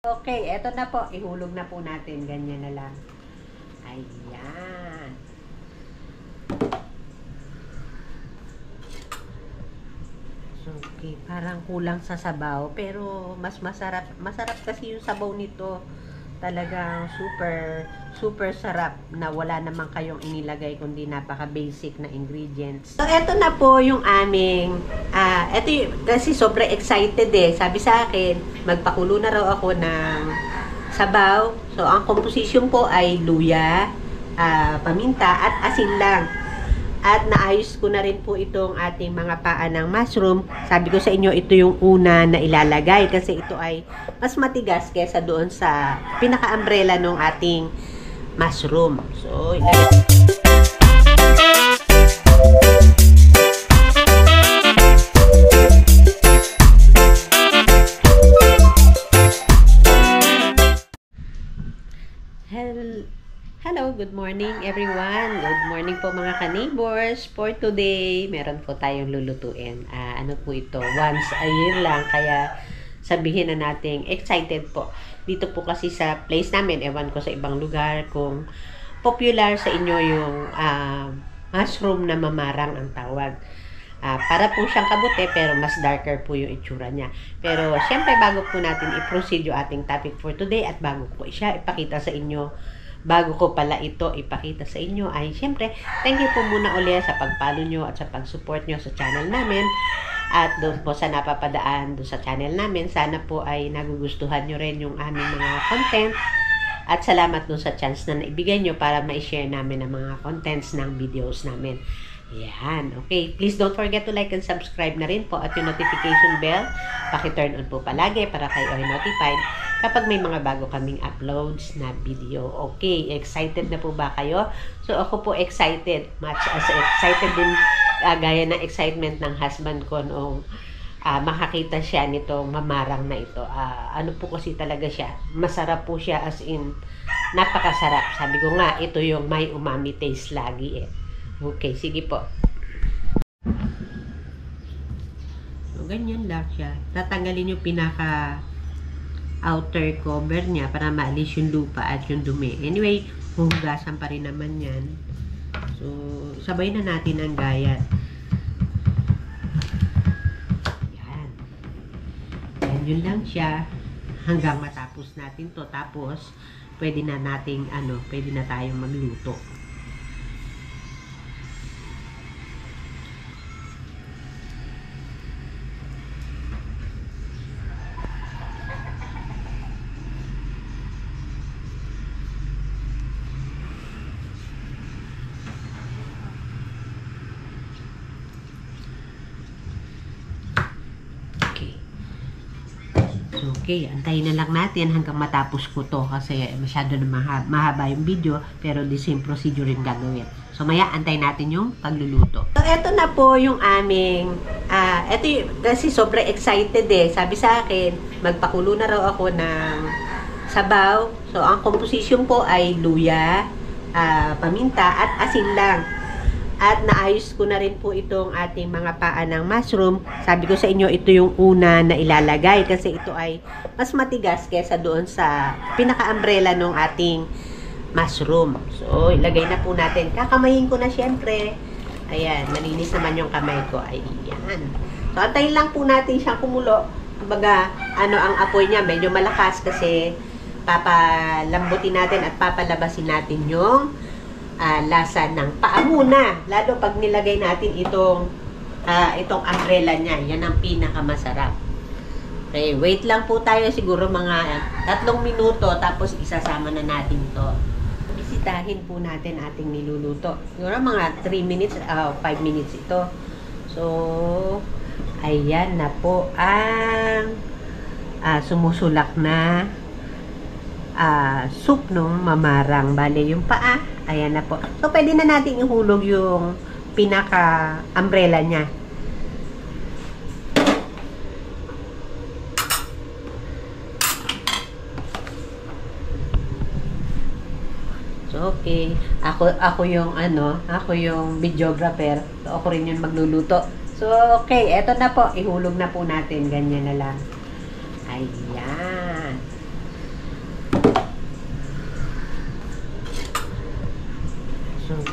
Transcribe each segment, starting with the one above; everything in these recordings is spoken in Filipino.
Okay, eto na po. Ihulog na po natin. Ganyan na lang. Ayan. Okay, parang kulang sa sabaw. Pero mas masarap. Masarap kasi yung sabaw nito. Talagang super sarap na wala naman kayong inilagay kundi napaka-basic na ingredients. So, eto na po yung aming, kasi sobrang excited Sabi sa akin, magpakulo na raw ako ng sabaw. So, ang composition po ay luya, paminta, at asin lang. At naayos ko na rin po itong ating mga paa ng mushroom. Sabi ko sa inyo, ito yung una na ilalagay kasi ito ay mas matigas kesa doon sa pinaka-umbrella ng ating mushroom. So, ilagay. Hello, good morning everyone. Good morning po mga ka-neighbors. For today, meron po tayong lulutuin. Ano po ito? Once a year lang, kaya sabihin na nating excited po. Dito po kasi sa place namin, ewan ko sa ibang lugar kung popular sa inyo yung mushroom na mamarang ang tawag. Para po siyang kabute pero mas darker po yung itsura niya. Pero syempre bago po natin i-proceed yung ating topic for today at bago po siya ipakita sa inyo, bago ko pala ito ipakita sa inyo ay syempre thank you po muna ulit sa pag-follow nyo at sa pag-support nyo sa channel namin at doon po sa napapadaan doon sa channel namin. Sana po ay nagugustuhan nyo rin yung aming mga content at salamat doon sa chance na naibigay nyo para ma-share namin ang mga contents ng videos namin. Yan, okay. Please don't forget to like and subscribe na rin po at yung notification bell, paki-turn on po palagi para kayo ay notified kapag may mga bago kaming uploads na video. Okay, excited na po ba kayo? So, ako po excited. Much as excited din, gaya ng excitement ng husband ko noong makakita siya nitong mamarang na ito. Ano po kasi talaga siya? Masarap po siya as in, napakasarap. Sabi ko nga, ito yung may umami taste lagi Okay, sige po. So, ganyan lang siya. Tatanggalin yung pinaka outer cover niya para maalis yung lupa at yung dumi. Anyway, huhugasan pa rin naman yan. So, sabay na natin ang gayat. Yan. Yan, yun lang siya. Hanggang matapos natin to. Tapos, pwede na tayong magluto. Okay, antayin na lang natin hanggang matapos ko to kasi masyado na mahaba yung video pero the same procedure yung gagawin. So maya antayin natin yung pagluluto. So eto na po yung aming kasi sobrang excited Sabi sa akin, magpakulo na raw ako ng sabaw. So ang composition po ay luya, paminta at asin lang. At naayos ko na rin po itong ating mga paa ng mushroom. Sabi ko sa inyo, ito yung una na ilalagay kasi ito ay mas matigas kesa doon sa pinaka-umbrella ng ating mushroom. So, ilagay na po natin. Kakamayin ko na syempre. Ayan, malinis naman yung kamay ko. Ayan. So, antayin lang po natin siyang kumulo. Kumbaga, ang apoy niya medyo malakas kasi papalambutin natin at papalabasin natin yung lasa ng paa muna. Lalo pag nilagay natin itong umbrella niya. Yan ang pinakamasarap. Okay, wait lang po tayo siguro mga 3 minuto tapos isasama na natin to. Bisitahin po natin ating niluluto. Siguro mga 3 minutes, 5 minutes ito. So, ayan na po ang sumusulak na soup nung mamarang. Bale, yung paa, ayan na po. So, pwede na natin ihulog yung pinaka-umbrella niya. So, okay. Ako yung videographer. So, ako rin yung magluluto. So, okay. Eto na po. Ihulog na po natin. Ganyan na lang. Ayan.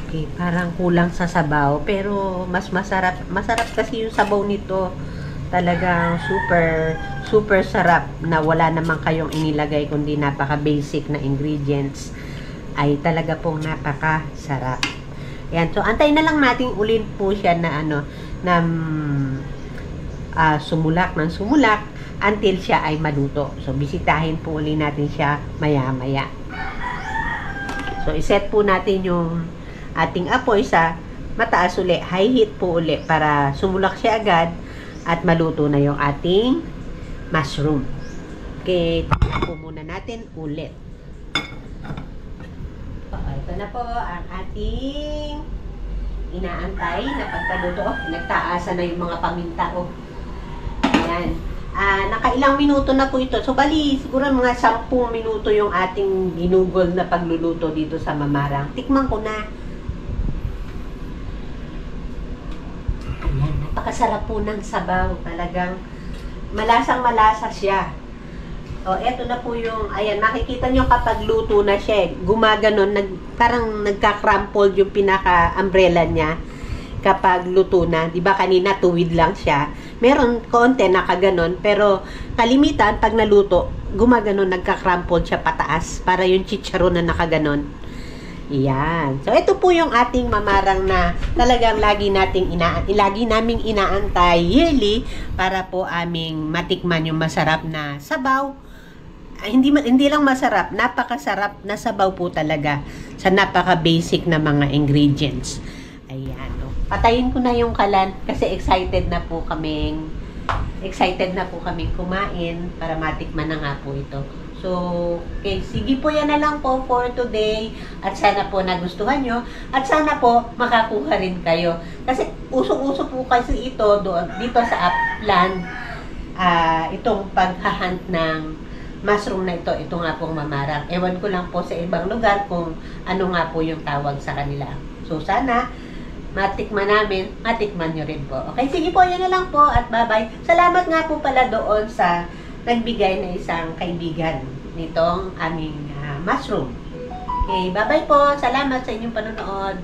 Okay, parang kulang sa sabaw, pero mas masarap. Masarap kasi yung sabaw nito. Talagang super sarap na wala naman kayong inilagay kundi napaka-basic na ingredients. Ay talaga pong napaka-sarap. Yan. So, antayin na lang natin ulit po siya na sumulak ng sumulak until siya ay maluto. So, bisitahin po ulit natin siya maya-maya. So, iset po natin yung ating apoy sa mataas uli. High heat po uli para sumulak siya agad at maluto na yung ating mushroom. Okay, tignan po muna natin ulit. Ito na po ang ating inaantay na pagkaluto. Nagtaasa na yung mga paminta. Ayan. Nakailang minuto na po ito. So, bali, siguro mga 10 minuto yung ating ginugol na pagluluto dito sa Mamarang. Tikman ko na. Ayan, napakasarap po ng sabaw. Talagang malasang-malasa siya. O, eto na po yung, ayan, makikita nyo kapag luto na siya, gumaganon, parang nagka-crumpled yung pinaka-umbrella niya kapag luto na. Diba kanina tuwid lang siya. Meron konti nakaganon, pero kalimitan pag naluto, gumaganon, nagka-crumpled siya pataas para yung chicharon na nakaganon. Iyan. So, ito po yung ating Mamarang na talagang lagi naming inaantay yearly para po aming matikman yung masarap na sabaw. Hindi lang masarap, napakasarap na sabaw po talaga sa napaka-basic na mga ingredients. Ayan. Patayin ko na yung kalan kasi excited na po kaming kumain para matikman na nga po ito. So, okay, sige po yan na lang po for today at sana po nagustuhan nyo at sana po makakuha rin kayo. Kasi uso-uso po kasi ito dito sa Upland, itong paghahunt ng mushroom na ito nga pong Mamarang. Ewan ko lang po sa ibang lugar kung ano nga po yung tawag sa kanila. So, sana matikman nyo rin po. Okay, sige po, yan na lang po at bye-bye. Salamat nga po pala doon sa nagbigay na isang kaibigan nitong aming mushroom. Okay, bye-bye po. Salamat sa inyong panonood.